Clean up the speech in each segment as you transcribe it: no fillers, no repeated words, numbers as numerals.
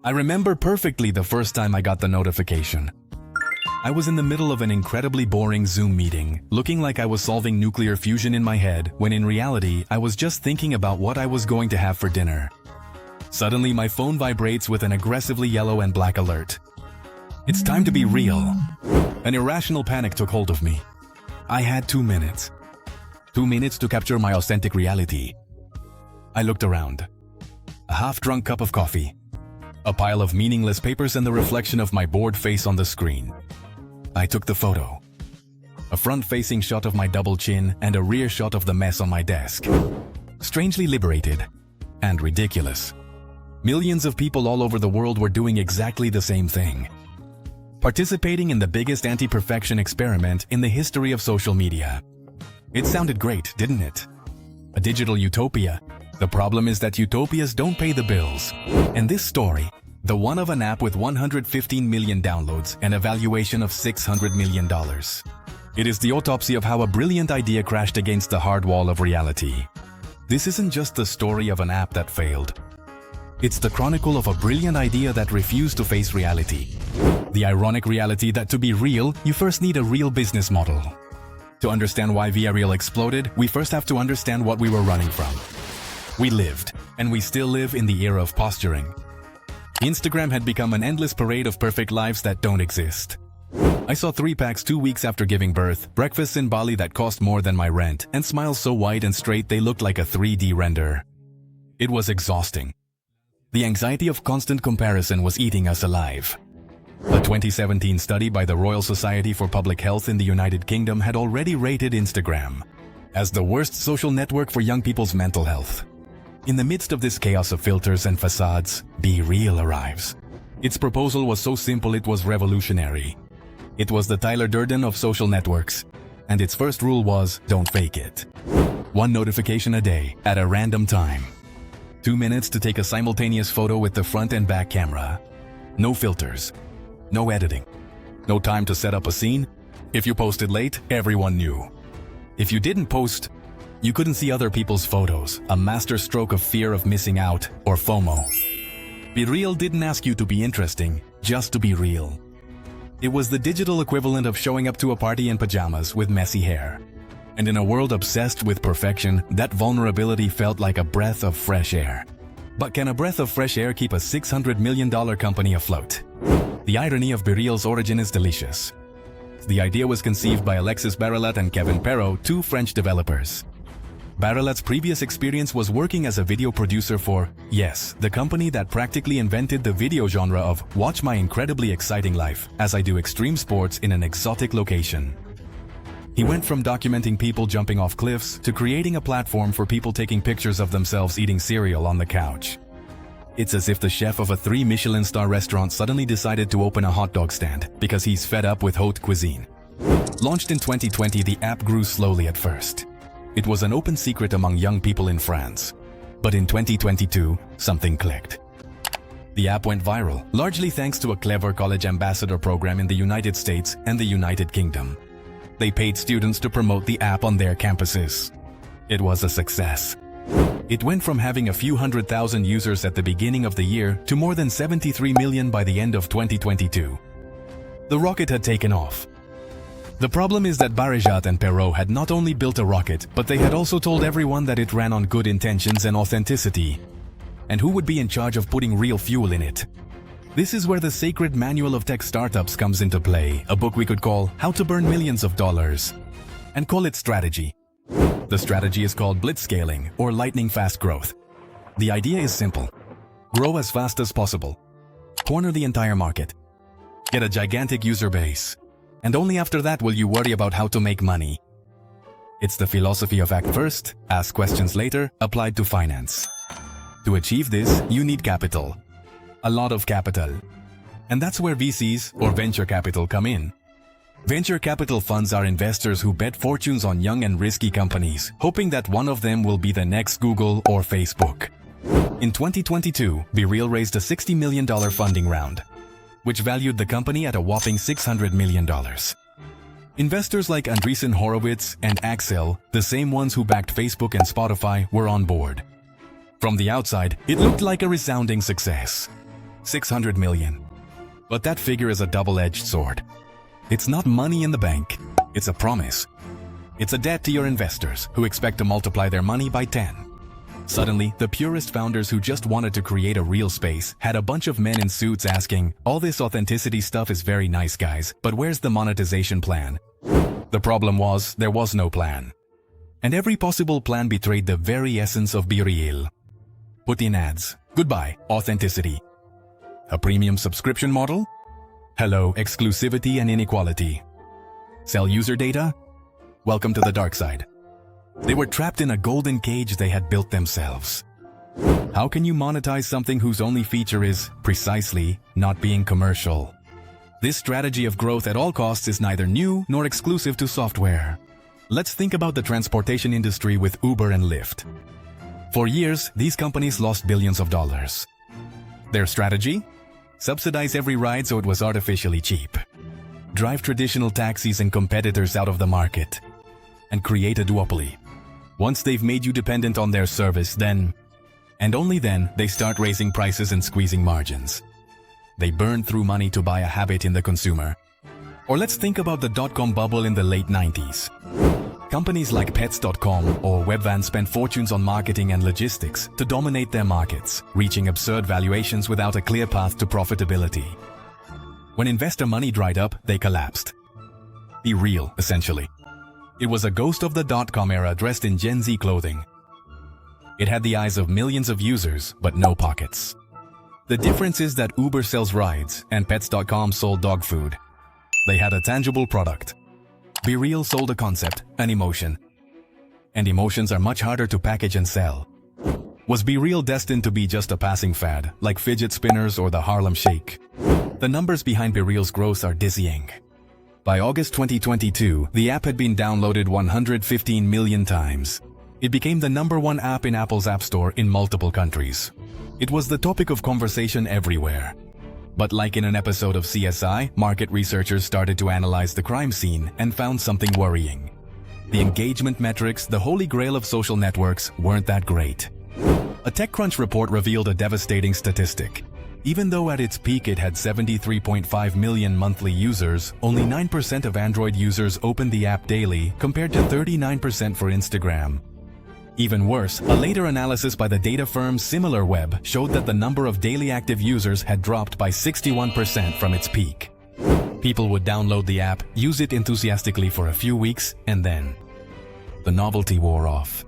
I remember perfectly the first time I got the notification. I was in the middle of an incredibly boring Zoom meeting, looking like I was solving nuclear fusion in my head, when in reality, I was just thinking about what I was going to have for dinner. Suddenly, my phone vibrates with an aggressively yellow and black alert. It's time to be real. An irrational panic took hold of me. I had 2 minutes. 2 minutes to capture my authentic reality. I looked around. A half-drunk cup of coffee. A pile of meaningless papers and the reflection of my bored face on the screen. I took the photo. A front-facing shot of my double chin and a rear shot of the mess on my desk. Strangely liberated. And ridiculous. Millions of people all over the world were doing exactly the same thing. Participating in the biggest anti-perfection experiment in the history of social media. It sounded great, didn't it? A digital utopia. The problem is that utopias don't pay the bills. And this story, the one of an app with 115 million downloads and a valuation of $600 million. It is the autopsy of how a brilliant idea crashed against the hard wall of reality. This isn't just the story of an app that failed. It's the chronicle of a brilliant idea that refused to face reality. The ironic reality that to be real, you first need a real business model. To understand why BeReal exploded, we first have to understand what we were running from. We lived, and we still live in the era of posturing. Instagram had become an endless parade of perfect lives that don't exist. I saw 3-packs 2 weeks after giving birth, breakfasts in Bali that cost more than my rent, and smiles so wide and straight they looked like a 3D render. It was exhausting. The anxiety of constant comparison was eating us alive. A 2017 study by the Royal Society for Public Health in the United Kingdom had already rated Instagram as the worst social network for young people's mental health. In the midst of this chaos of filters and facades, BeReal arrives. Its proposal was so simple it was revolutionary. It was the Tyler Durden of social networks, and its first rule was, don't fake it. 1 notification a day, at a random time. 2 minutes to take a simultaneous photo with the front and back camera. No filters. No editing. No time to set up a scene. If you posted late, everyone knew. If you didn't post, you couldn't see other people's photos, a masterstroke of fear of missing out, or FOMO. BeReal didn't ask you to be interesting, just to be real. It was the digital equivalent of showing up to a party in pajamas with messy hair. And in a world obsessed with perfection, that vulnerability felt like a breath of fresh air. But can a breath of fresh air keep a $600 million company afloat? The irony of BeReal's origin is delicious. The idea was conceived by Alexis Barelat and Kevin Perrault, 2 French developers. Barelat's previous experience was working as a video producer for, yes, the company that practically invented the video genre of watch my incredibly exciting life as I do extreme sports in an exotic location. He went from documenting people jumping off cliffs to creating a platform for people taking pictures of themselves eating cereal on the couch. It's as if the chef of a 3 Michelin star restaurant suddenly decided to open a hot dog stand because he's fed up with haute cuisine. Launched in 2020, the app grew slowly at first. It was an open secret among young people in France. But in 2022, something clicked. The app went viral, largely thanks to a clever college ambassador program in the United States and the United Kingdom. They paid students to promote the app on their campuses. It was a success. It went from having a few 100,000 users at the beginning of the year to more than 73 million by the end of 2022. The rocket had taken off. The problem is that Barelat and Perrault had not only built a rocket, but they had also told everyone that it ran on good intentions and authenticity. And who would be in charge of putting real fuel in it? This is where the sacred manual of tech startups comes into play, a book we could call How to Burn Millions of Dollars, and call it strategy. The strategy is called blitzscaling, or lightning-fast growth. The idea is simple. Grow as fast as possible. Corner the entire market. Get a gigantic user base. And only after that will you worry about how to make money. It's the philosophy of act first, ask questions later, applied to finance. To achieve this, you need capital. A lot of capital. And that's where VCs, or venture capital, come in. Venture capital funds are investors who bet fortunes on young and risky companies, hoping that one of them will be the next Google or Facebook. In 2022, BeReal raised a $60 million funding round, which valued the company at a whopping $600 million. Investors like Andreessen Horowitz and Axel, the same ones who backed Facebook and Spotify, were on board. From the outside, it looked like a resounding success. 600 million. But that figure is a double-edged sword. It's not money in the bank, it's a promise. It's a debt to your investors who expect to multiply their money by 10. Suddenly, the purest founders who just wanted to create a real space had a bunch of men in suits asking, "All this authenticity stuff is very nice, guys, but where's the monetization plan?" The problem was, there was no plan. And every possible plan betrayed the very essence of BeReal. Put in ads. Goodbye, authenticity. A premium subscription model? Hello, exclusivity and inequality. Sell user data? Welcome to the dark side. They were trapped in a golden cage they had built themselves. How can you monetize something whose only feature is, precisely, not being commercial? This strategy of growth at all costs is neither new nor exclusive to software. Let's think about the transportation industry with Uber and Lyft. For years, these companies lost billions of dollars. Their strategy? Subsidize every ride so it was artificially cheap. Drive traditional taxis and competitors out of the market. And create a duopoly. Once they've made you dependent on their service, then, and only then, they start raising prices and squeezing margins. They burn through money to buy a habit in the consumer. Or let's think about the dot-com bubble in the late 90s. Companies like Pets.com or Webvan spent fortunes on marketing and logistics to dominate their markets, reaching absurd valuations without a clear path to profitability. When investor money dried up, they collapsed. BeReal, essentially. It was a ghost of the dot-com era dressed in Gen Z clothing. It had the eyes of millions of users, but no pockets. The difference is that Uber sells rides and Pets.com sold dog food. They had a tangible product. BeReal sold a concept, an emotion. And emotions are much harder to package and sell. Was BeReal destined to be just a passing fad, like fidget spinners or the Harlem Shake? The numbers behind BeReal's growth are dizzying. By August 2022, the app had been downloaded 115 million times. It became the #1 app in Apple's App Store in multiple countries. It was the topic of conversation everywhere. But like in an episode of CSI, market researchers started to analyze the crime scene and found something worrying. The engagement metrics, the holy grail of social networks, weren't that great. A TechCrunch report revealed a devastating statistic. Even though at its peak it had 73.5 million monthly users, only 9% of Android users opened the app daily, compared to 39% for Instagram. Even worse, a later analysis by the data firm SimilarWeb showed that the number of daily active users had dropped by 61% from its peak. People would download the app, use it enthusiastically for a few weeks, and then the novelty wore off.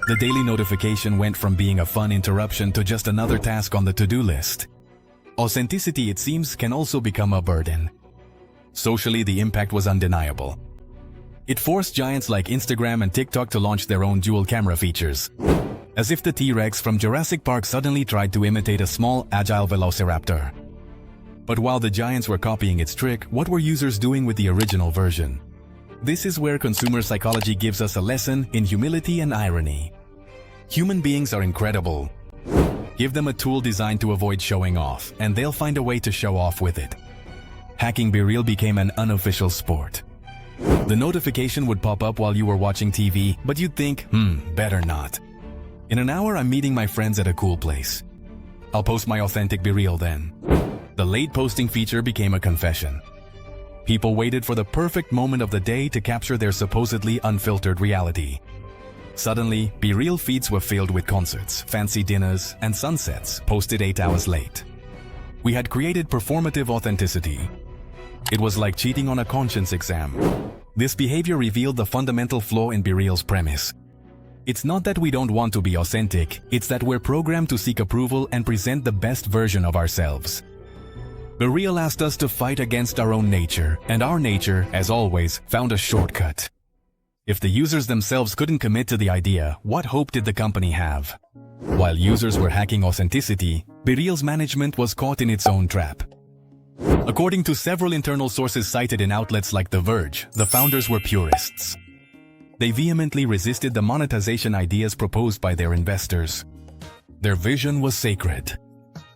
The daily notification went from being a fun interruption to just another task on the to-do list. Authenticity, it seems, can also become a burden. Socially, the impact was undeniable. It forced giants like Instagram and TikTok to launch their own dual camera features. As if the T-Rex from Jurassic Park suddenly tried to imitate a small, agile velociraptor. But while the giants were copying its trick, what were users doing with the original version? This is where consumer psychology gives us a lesson in humility and irony. Human beings are incredible. Give them a tool designed to avoid showing off, and they'll find a way to show off with it. Hacking BeReal became an unofficial sport. The notification would pop up while you were watching TV, but you'd think, better not. In an hour, I'm meeting my friends at a cool place. I'll post my authentic BeReal then. The late posting feature became a confession. People waited for the perfect moment of the day to capture their supposedly unfiltered reality. Suddenly, BeReal feeds were filled with concerts, fancy dinners, and sunsets posted 8 hours late. We had created performative authenticity. It was like cheating on a conscience exam. This behavior revealed the fundamental flaw in BeReal's premise. It's not that we don't want to be authentic, it's that we're programmed to seek approval and present the best version of ourselves. BeReal asked us to fight against our own nature, and our nature, as always, found a shortcut. If the users themselves couldn't commit to the idea, what hope did the company have? While users were hacking authenticity, BeReal's management was caught in its own trap. According to several internal sources cited in outlets like The Verge, the founders were purists. They vehemently resisted the monetization ideas proposed by their investors. Their vision was sacred.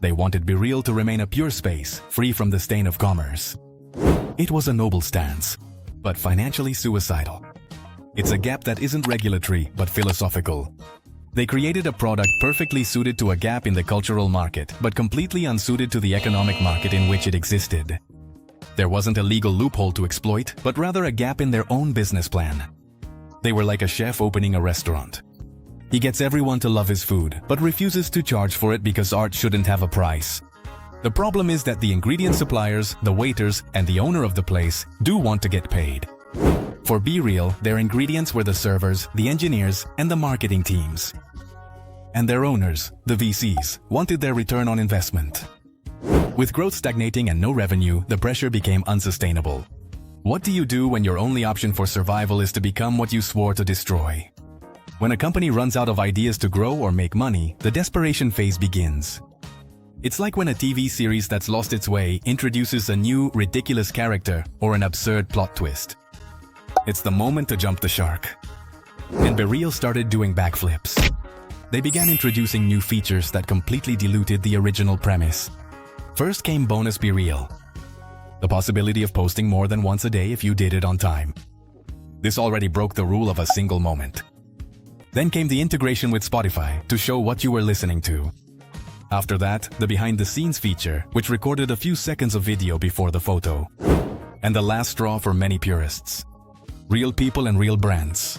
They wanted BeReal to remain a pure space, free from the stain of commerce. It was a noble stance, but financially suicidal. It's a gap that isn't regulatory, but philosophical. They created a product perfectly suited to a gap in the cultural market, but completely unsuited to the economic market in which it existed. There wasn't a legal loophole to exploit, but rather a gap in their own business plan. They were like a chef opening a restaurant. He gets everyone to love his food, but refuses to charge for it because art shouldn't have a price. The problem is that the ingredient suppliers, the waiters, and the owner of the place do want to get paid. For BeReal, their ingredients were the servers, the engineers, and the marketing teams. And their owners, the VCs, wanted their return on investment. With growth stagnating and no revenue, the pressure became unsustainable. What do you do when your only option for survival is to become what you swore to destroy? When a company runs out of ideas to grow or make money, the desperation phase begins. It's like when a TV series that's lost its way introduces a new, ridiculous character or an absurd plot twist. It's the moment to jump the shark. And BeReal started doing backflips. They began introducing new features that completely diluted the original premise. First came Bonus BeReal, the possibility of posting more than once a day if you did it on time. This already broke the rule of a single moment. Then came the integration with Spotify to show what you were listening to. After that, the behind-the-scenes feature, which recorded a few seconds of video before the photo. And the last straw for many purists. Real people and real brands.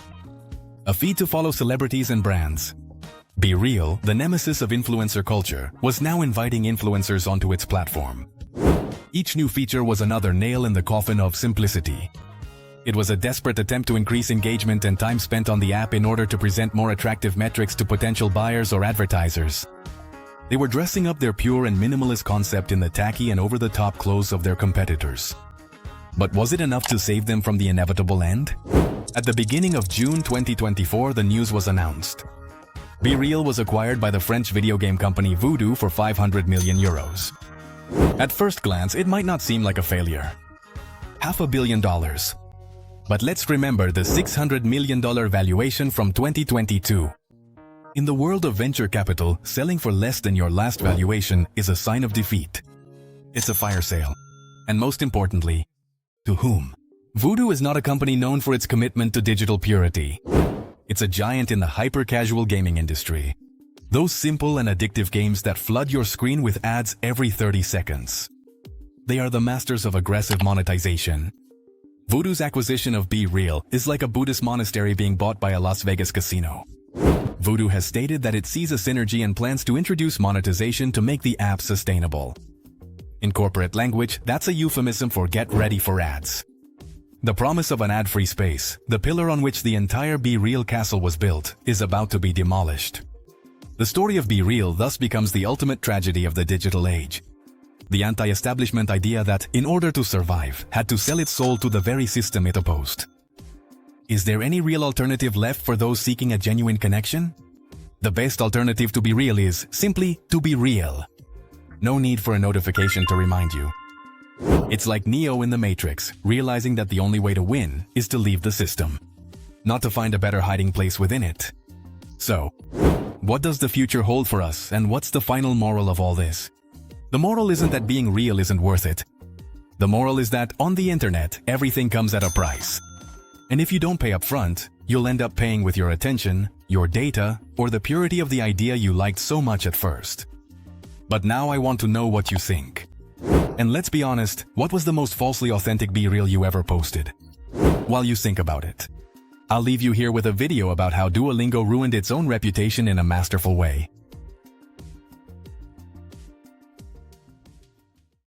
A feed to follow celebrities and brands. BeReal, the nemesis of influencer culture, was now inviting influencers onto its platform. Each new feature was another nail in the coffin of simplicity. It was a desperate attempt to increase engagement and time spent on the app in order to present more attractive metrics to potential buyers or advertisers. They were dressing up their pure and minimalist concept in the tacky and over-the-top clothes of their competitors. But was it enough to save them from the inevitable end? At the beginning of June 2024, the news was announced. BeReal was acquired by the French video game company Voodoo for 500 million euros. At first glance, it might not seem like a failure. $500 million. But let's remember the $600 million valuation from 2022. In the world of venture capital, selling for less than your last valuation is a sign of defeat. It's a fire sale. And most importantly, to whom? Voodoo is not a company known for its commitment to digital purity. It's a giant in the hyper-casual gaming industry. Those simple and addictive games that flood your screen with ads every 30 seconds. They are the masters of aggressive monetization. Voodoo's acquisition of BeReal is like a Buddhist monastery being bought by a Las Vegas casino. Voodoo has stated that it sees a synergy and plans to introduce monetization to make the app sustainable. In corporate language, that's a euphemism for get ready for ads. The promise of an ad-free space, the pillar on which the entire BeReal castle was built, is about to be demolished. The story of BeReal thus becomes the ultimate tragedy of the digital age. The anti-establishment idea that, in order to survive, had to sell its soul to the very system it opposed. Is there any real alternative left for those seeking a genuine connection? The best alternative to BeReal is simply to be real. No need for a notification to remind you. It's like Neo in the Matrix, realizing that the only way to win is to leave the system, not to find a better hiding place within it. So, what does the future hold for us, and what's the final moral of all this? The moral isn't that being real isn't worth it. The moral is that on the internet, everything comes at a price. And if you don't pay up front, you'll end up paying with your attention, your data, or the purity of the idea you liked so much at first. But now I want to know what you think. And let's be honest, what was the most falsely authentic BeReal you ever posted? While you think about it, I'll leave you here with a video about how Duolingo ruined its own reputation in a masterful way.